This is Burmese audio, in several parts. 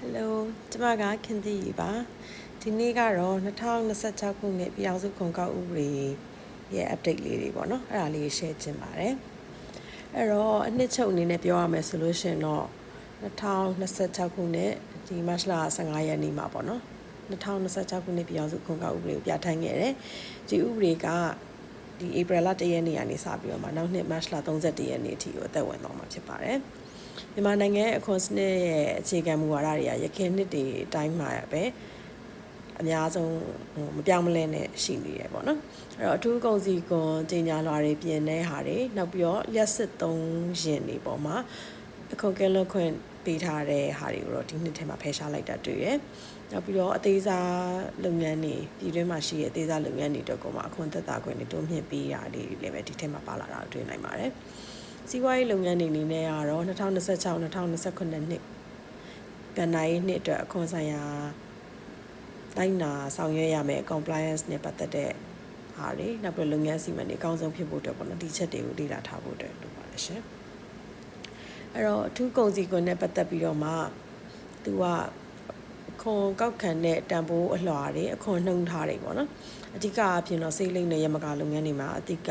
Hello ကျွန်မကခင်သီပါဒီနေ့ကတော့2026ခုနှစ်ပြည်အောင်စုခွန်ကောက်ဥပဒေရဲ့ update လေးတွေပေါ့နော်အဲ့ဒါလေး share ချင်ပါတယ်အဲ့တော့အနှစ်ချုပ်အနေနဲ့ပြောရမယ်ဆိုလို့ရှိရင်တော့2026ခုနှစ်ဒီမတ်လ15ရက်နေ့မှာပေါ့နော်2026ခုနှစ်ပြည်အောင်စုခွန်ကောက်ဥပဒေကိုပြဋ္ဌာန်းခဲ့တယ်ဒီဥပဒေကဒီဧပြီလ1ရက်နေ့ကနေစပြီးတော့မှနောက်နှစ်မတ်လ31ရက်နေ့အထိကိုအသက်ဝင်သွားမှာဖြစ်ပါတယ်မြန်မာနိုင်ငံရဲ့အခွန်စနစ်ရဲ့အခြေခံမူဝါဒတွေကရခိုင်နှစ်တွေအတိုင်းမှာပဲအများဆုံးမပြောင်းမလဲနဲ့ရှိနေရပေါ့နော်အဲ့တော့အထူးကုန်စည်ကွန်တင်ညာလွှာတွေပြင်တဲ့ဟာတွေနောက်ပြီးတော့လျှက်စစ်သုံးရင်တွေပေါ်မှာအခွန်ကင်းလွတ်ခွင့်ပေးထားတဲ့ဟာတွေကိုတော့ဒီနှစ်ထဲမှာဖယ်ရှားလိုက်တာတွေ့ရနောက်ပြီးတော့အသေးစားလုပ်ငန်းတွေပြည်တွင်းမှာရှိတဲ့အသေးစားလုပ်ငန်းတွေတော့ကိုမှအခွန်သက်သာခွင့်တွေတိုးမြှင့်ပေးတာတွေလည်းပဲဒီထဲမှာပါလာတာတွေ့နိုင်ပါတယ်စီးပွားရေးလုပ်ငန်းတွေအနေနဲ့ကတော့2026-2029နှစ်ဗန်နာရေးနှစ်အတွက်အခွန်ဆိုင်ရာတိုင်းနာဆောင်ရွက်ရမယ် compliance နဲ့ပတ်သက်တဲ့ဟာတွေနောက်ပြီးလုပ်ငန်းစီမံတွေအကောင်းဆုံးဖြစ်ဖို့အတွက်ပေါ့နော်ဒီချက်တွေကိုလေ့လာထားဖို့အတွက်လုပ်ပါလိမ့်ရှင်အဲ့တော့အထူးကုန်စည်ကွန်နဲ့ပတ်သက်ပြီးတော့မှသူကခွန်ကောက်ခံတဲ့တန်ဖိုးအလွှာတွေအခွန်နှုံထားတွေပေါ့နော်အဓိကအဖြစ်တော့စေးလိမ့်နဲ့ရမကလုပ်ငန်းတွေမှာအဓိက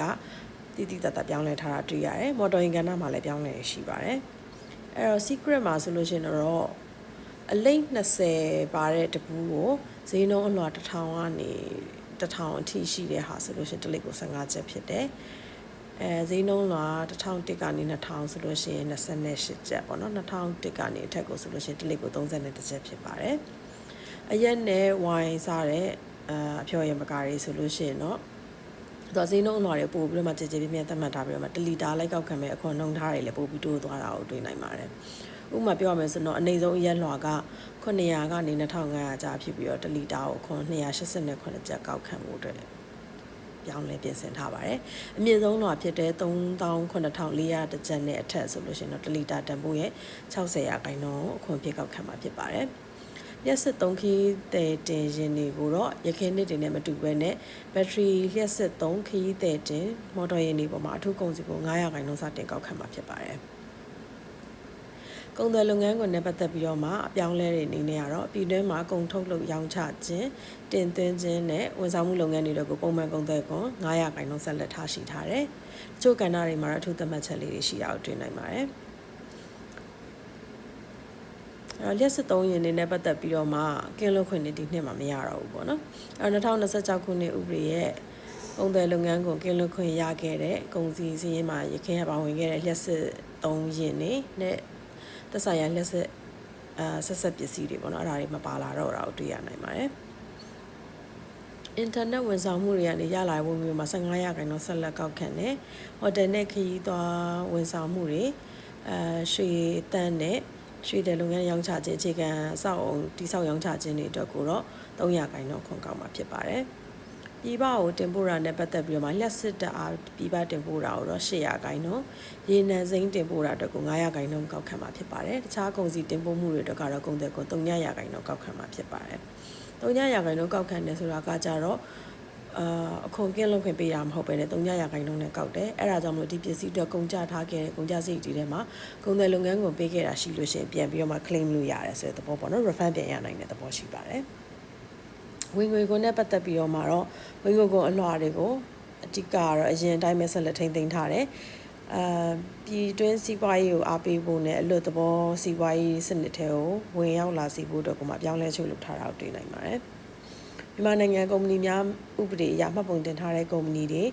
တိတပြောင်းလဲထားတာတွေ့ရတယ်မော်တော်ယာဉ်ကဏ္ဍမှာလည်းပြောင်းလဲရှိပါတယ်အဲ့တော့ secret မှာဆိုလို့ရှိရင်တော့အလိမ့်20ပါတဲ့တပူးကိုဈေးနှုန်းအလွှာ1000ကနေ1000အထိရှိတဲ့ဟာဆိုလို့ရှိရင်တစ်လိပ်ကို15ချက်ဖြစ်တယ်ဈေးနှုန်းလွှာ1001ကနေ2000ဆိုလို့ရှိရင်28ချက်ပေါ့နော်2001ကနေအထက်ကိုဆိုလို့ရှိရင်တစ်လိပ်ကို31ချက်ဖြစ်ပါတယ်အရက်နဲ့ဝိုင်စားတဲ့အဖျော်ရည်မကားတွေဆိုလို့ရှိရင်တော့တော့ဈေးနှုန်းအလွှာတွေပို့ပြီးတော့မှကြည်ကြည်ပြင်းပြင်းသတ်မှတ်ထားပြီးတော့မှ1လီတာလိုက်ကောက်ခံမဲ့အခွန်နှုန်းထားတွေလည်းပို့ပြီးတိုးသွားတာကိုတွေ့နိုင်ပါတယ်ဥပမာပြောရမယ်ဆိုတော့အနေဆုံးအရက်လွှာက900ကနေ2500ကျဖြစ်ပြီးတော့1လီတာကိုအခွန်289ကျပ်ကောက်ခံမှုအတွက်ပြောင်းလဲပြင်ဆင်ထားပါတယ်အမြင့်ဆုံးလွှာဖြစ်တဲ့39400ကျပ်နဲ့အထက်ဆိုလို့ရှိရင်တော့1လီတာတန်ဖိုးရဲ့60%အခွန်ဖြစ်ကောက်ခံမှာဖြစ်ပါတယ်လျှက်စစ်3ခီးတဲ့တင်ရင်တွေကိုတော့ရခိုင်နှစ်တွေနဲ့မတူဘဲနဲ့ဘက်ထရီလျှက်စစ်3ခီးတဲ့တင်မော်တော်ယာဉ်တွေပေါ်မှာအထူးကုန်စည်ကို900%စတင်ကောက်ခံမှာဖြစ်ပါတယ်ကုန်သွယ်လုပ်ငန်းကိုနဲ့ပတ်သက်ပြီးတော့မှအပြောင်းလဲတွေအနေနဲ့ကတော့ပြည်တွင်းမှာကုန်ထုတ်လုပ်ရောင်းချခြင်းတင်သွင်းခြင်းနဲ့ဝန်ဆောင်မှုလုပ်ငန်းတွေကိုပုံမှန်ကုန်သွယ်ခွန်900%ဆက်လက်ထားရှိထားတယ်။တချို့ကဏ္ဍတွေမှာတော့အထူးသတ်မှတ်ချက်လေးတွေရှိတာကိုတွေ့နိုင်ပါတယ်။လျှက်စစ်သုံးရင်တွေနဲ့ပတ်သက်ပြီးတော့မှကင်းလွတ်ခွင့်တွေဒီနှစ်မှာမရတော့ဘူးပေါ့နော်။2026ခုနှစ်ဥပဒေရဲ့ကုန်သွယ်လုပ်ငန်းကိုကင်းလွတ်ခွင့်ရခဲ့တဲ့ကုန်စည်စည်းရင်းမှာရခိုင်ပါဝင်ခဲ့တဲ့လျှက်စစ်သုံးရင်တွေနဲ့သက်ဆိုင်ရာလက်ဆက်ပစ္စည်းတွေပေါ့နော်အဲ့ဒါတွေမပါလာတော့တာကိုတွေ့ရနိုင်ပါတယ်အင်တာနက်ဝန်ဆောင်မှုတွေကနေရလာဝင်ငွေမှာ15%ဆက်လက်ကောက်ခံတယ်ဟိုတယ်နဲ့ခရီးသွားဝန်ဆောင်မှုတွေရွှေတန်းနဲ့ရွှေတယ်လုပ်ငန်းရောင်းချခြင်းအခြေခံအဆောက်အုံတိဆောက်ရောင်းချခြင်းတွေအတွက်ကိုတော့300%ခွန်ကောက်မှာဖြစ်ပါတယ်ပြည်ပကိုတင်ပို့တာနဲ့ပတ်သက်ပြီးတော့မှလျှက်စစ်တအားပြည်ပတင်ပို့တာကိုတော့800%ရေနံစိမ်းတင်ပို့တာအတွက်ကို900%ကောက်ခံမှာဖြစ်ပါတယ်တခြားကုန်စည်တင်ပို့မှုတွေအတွက်ကတော့ကုန်သွယ်ခွန်300%ကောက်ခံမှာဖြစ်ပါတယ်300%ကောက်ခံတယ်ဆိုတာကကြတော့အခွန်ကင်းလွတ်ခွင့်ပေးတာမဟုတ်ပဲね300%နဲ့ကောက်တယ်အဲ့ဒါကြောင့်မလို့ဒီပစ္စည်းအတွက်ကုန်ကျထားခဲ့တဲ့ကုန်ကျစရိတ်တွေထဲမှာကုန်သွယ်လုပ်ငန်းကိုပေးခဲ့တာရှိလို့ရှိရင်ပြန်ပြီးတော့မှ claim လုပ်ရတယ်ဆိုတဲ့သဘောပေါ့နော် refund ပြန်ရနိုင်တဲ့သဘောရှိပါတယ်ဝင်ငွေခွန်နဲ့ပတ်သက်ပြီးတော့မှတော့ဝင်ငွေခွန်အလွှာတွေကိုအဓိကကတော့အရင်အတိုင်းပဲဆက်လက်ထိန်းသိမ်းထားတယ်ပြည်တွင်းစီးပွားရေးကိုအားပေးဖို့နဲ့အလွတ်သဘောစီးပွားရေးစနစ်ထဲကိုဝင်ရောက်လာစေဖို့အတွက်ကိုမှပြောင်းလဲချုပ်လုပ်ထားတာကိုတွေ့နိုင်ပါတယ်မြန်မာနိုင်ငံကုမ္ပဏီများဥပဒေအရမှတ်ပုံတင်ထားတဲ့ကုမ္ပဏီတွေ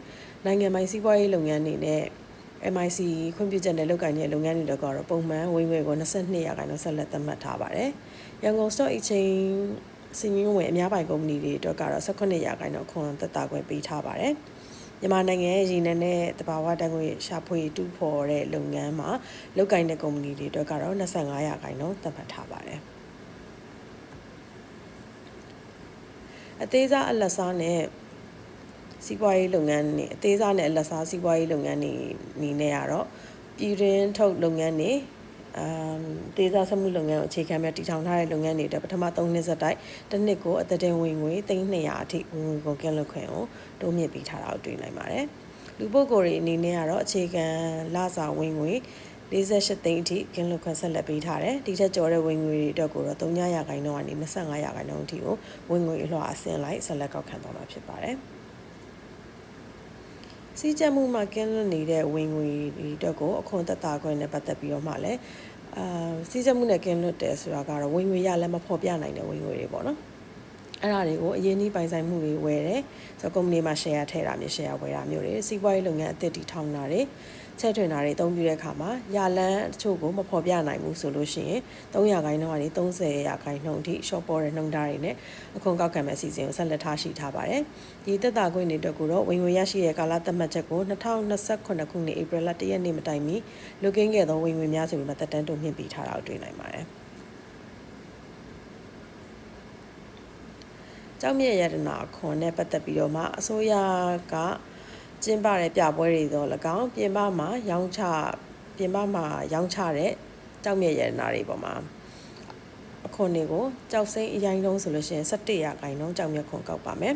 နိုင်ငံပိုင်စီးပွားရေးလုပ်ငန်းတွေနဲ့ MIC ခွင့်ပြုချက်နဲ့လုပ်ကိုင်တဲ့လုပ်ငန်းတွေတော့ပုံမှန်ဝင်ငွေကို22%ဆက်လက်သတ်မှတ်ထားပါတယ်ရန်ကုန် Stock Exchangeစီမင်းဝင်အများပိုင်ကုမ္ပဏီတွေအတွက်ကတော့18%ခွန်သက်သာခွင့်ပေးထားပါတယ်မြန်မာနိုင်ငံရဲ့ရင်းနှီးတဲ့တဘာဝတန်ခွေရှာဖွေတူးဖော်တဲ့လုပ်ငန်းမှာလုပ်ကိုင်တဲ့ကုမ္ပဏီတွေအတွက်ကတော့25%သတ်မှတ်ထားပါတယ်အသေးစားအလတ်စားနဲ့စီးပွားရေးလုပ်ငန်းတွေအသေးစားနဲ့အလတ်စားစီးပွားရေးလုပ်ငန်းတွေအနေနဲ့ကတော့ပြည်တွင်းထုတ်လုပ်ငန်းတွေဒေသစမှုလုပ်ငန်းကိုအခြေခံပြီးတည်ထောင်ထားတဲ့လုပ်ငန်းတွေအတွက်ပထမ3နှစ်ဆက်တိုက်တစ်နှစ်ကိုအသက်တင်ဝင်ငွေ300အထိဝင်ငွေကိုကင်းလွတ်ခွင့်ကိုတိုးမြင့်ပေးထားတာကိုတွေ့နိုင်ပါတယ်လူပုဂ္ဂိုလ်တွေအနေနဲ့ကတော့အခြေခံလစာဝင်ငွေ 48သိန်းအထိကင်းလွတ်ခွင့်ဆက်လက်ပေးထားတယ်ဒီထက်ကျော်တဲ့ဝင်ငွေတွေအတွက်ကိုတော့3%ရာခိုင်နှုန်းကနေ25% ရာခိုင်နှုန်းအထိကိုဝင်ငွေအလွှာအဆင့်လိုက်ဆက်လက်ကောက်ခံသွားမှာဖြစ်ပါတယ်စီးကျက်မှုမှာကင်းလွတ်နေတဲ့ဝင်ငွေတွေအတွက်ကိုအခွန်သက်သာခွင့်နဲ့ပတ်သက်ပြီးတော့မှလည်းစီးကျက်မှုနဲ့ကင်းလွတ်တယ်ဆိုတာကတော့ဝင်ငွေရလည်းမဖော်ပြနိုင်တဲ့ဝင်ငွေတွေပေါ့နော်အဲ့ဒါတွေကိုအရင်နှီးပိုင်ဆိုင်မှုတွေဝယ်တယ်ဆိုတော့ကုမ္ပဏီမှာ share ထည့်တာမျိုး share ဝယ်တာမျိုးတွေစီးပွားရေးလုပ်ငန်းအသစ်တည်ထောင်တာတွေချဲ့ထွင်တာတွေအသုံးပြုတဲ့အခါမှာရလန်းအချို့ကိုမဖော်ပြနိုင်ဘူးဆိုလို့ရှိရင်3%ခိုင်နှုန်းကနေ30%ခိုင်နှုန်းအထိ short ပေါ်တဲ့နှုန်းထားတွေနဲ့အခွန်ကောက်ခံမဲ့အစီအစဉ်ကိုဆက်လက်ထားရှိထားပါတယ်ဒီသက်သာခွင့်တွေအတွက်ကိုတော့ဝင်ငွေရရှိတဲ့ကာလသတ်မှတ်ချက်ကို2028ခုနှစ်ဧပြီလ1ရက်နေ့မတိုင်မီလွတ်ကင်းခဲ့သောဝင်ငွေများဆိုပြီးမှတက်တန်းတိုးမြင့်ပေးထားတာကိုတွေ့နိုင်ပါတယ်ကျောက်မြတ်ရတနာအခွန်နဲ့ပတ်သက်ပြီးတော့မှအစိုးရကကျင်းပတဲ့ပြပွဲတွေတော့၎င်းပြင်ပမှာရောင်းချတဲ့ကျောက်မြတ်ရတနာတွေပေါ်မှာအခွန်တွေကိုကျောက်စိမ်းအရိုင်းလုံးဆိုလို့ရှိရင်17%ခိုင်နှုန်းကျောက်မြတ်ခွန်ကောက်ပါမယ်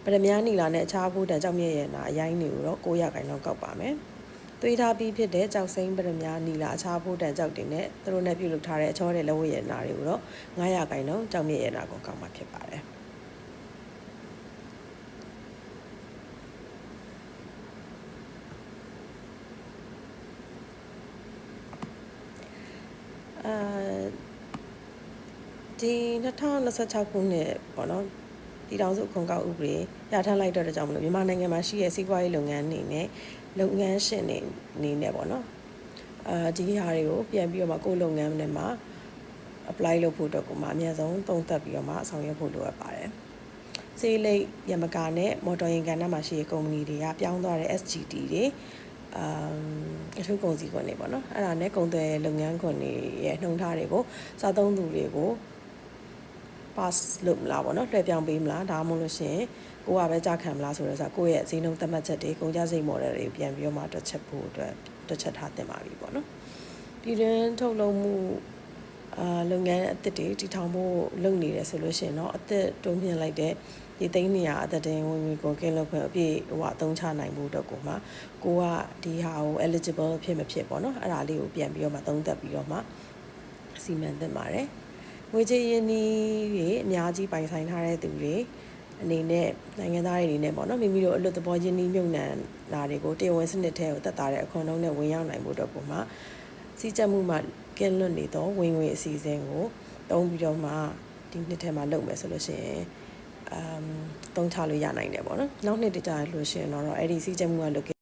ပရမများနီလာနဲ့အခြားဘူးတန်ကျောက်မြတ်ရတနာအရိုင်းတွေကိုတော့9%ခိုင်နှုန်းကောက်ပါမယ်သွေးထားပြီးဖြစ်တဲ့ကျောက်စိမ်းပရမများနီလာအခြားဘူးတန်ကျောက်တွေနဲ့သူတို့နဲ့ပြုလုပ်ထားတဲ့အချောတဲ့လက်ဝတ်ရတနာတွေကိုတော့9%ခိုင်နှုန်းကျောက်မြတ်ရတနာကိုကောက်မှာဖြစ်ပါတယ်ဒီ2026ခုနှစ်ပေါ့နော်ပြည်ထောင်စုအခွန်ကောက်ဥပဒေရထားလိုက်တော့ကြောင့်မလို့မြန်မာနိုင်ငံမှာရှိတဲ့စီးပွားရေးလုပ်ငန်းတွေနဲ့လုပ်ငန်းရှင်တွေအနေနဲ့ပေါ့နော်ဒီဟာတွေကိုပြန်ပြီးတော့မှကိုယ်လုပ်ငန်းတွေမှာ apply လုပ်ဖို့အတွက်ကိုမှအများဆုံးသုံးသပ်ပြီးတော့မှဆောင်ရွက်ဖို့လိုအပ်ပါတယ်စေးလိပ်ရမကာနဲ့မော်တော်ယာဉ်ကဏ္ဍမှာရှိတဲ့ကုမ္ပဏီတွေကပြောင်းသွားတဲ့ SGT တွေအထူးကုန်စည်ခွန်တွေပေါ့နော်အဲ့ဒါနဲ့ကုန်သွယ်လုပ်ငန်းခွန်တွေရဲ့နှုန်းထားတွေကိုစားသုံးသူတွေကို pass လုပ်မလားပေါ့နော်လွှဲပြောင်းပေးမလားဒါမှမဟုတ်လို့ရှိရင်ကိုကပဲကြာခံမလားဆိုတော့ကိုယ့်ရဲ့ဈေးနှုန်းသတ်မှတ်ချက်တွေကုန်ကျစရိတ် model တွေပြန်ပြီးတော့မှတွက်ချက်ဖို့အတွက်တွက်ချက်ထားတင်ပါပြီပေါ့နော်ပြည်တွင်းထုတ်လုပ်မှုလုပ်ငန်းအသစ်တွေတည်ထောင်ဖို့လုပ်နေတယ်ဆိုလို့ရှိရင်တော့အသစ်တွန်းမြင့်လိုက်တဲ့ဒီသိန်းနေရအသက်တင်ဝင်ငွေကိုကင်းလွတ်ခွင့်အပြည့်အသုံးချနိုင်မှုအတွက်ကိုမှကိုကဒီဟာကို eligible ဖြစ်မဖြစ်ပေါ့နော်အဲ့ဒါလေးကိုပြန်ပြီးတော့မှသုံးသပ်ပြီးတော့မှစီမံသင့်ပါတယ်ငွေကြေးရင်းနှီးတွေအများကြီးပိုင်ဆိုင်ထားတဲ့သူတွေအနေနဲ့နိုင်ငံသားတွေအနေနဲ့ပေါ့နော်မိမိတို့အလွတ်သဘောရင်းနှီးမြှုပ်နှံတာတွေကိုတရားဝင်စနစ်ထဲကိုတက်တာတဲ့အခွန်နှုန်းနဲ့ဝင်ရောက်နိုင်မှုအတွက်ကိုမှစီးကျက်မှုမှကင်းလွတ်နေသောဝင်ငွေအစီအစဉ်ကိုတုံးပြီးတော့မှဒီနှစ်ထဲမှာလုပ်မယ်ဆိုလို့ရှိရင်တုံးချလို့ရနိုင်တယ်ပေါ့နော်နောက်နှစ်တကြလို့ရှိရင်တော့အဲ့ဒီစီးကျက်မှုကလွတ်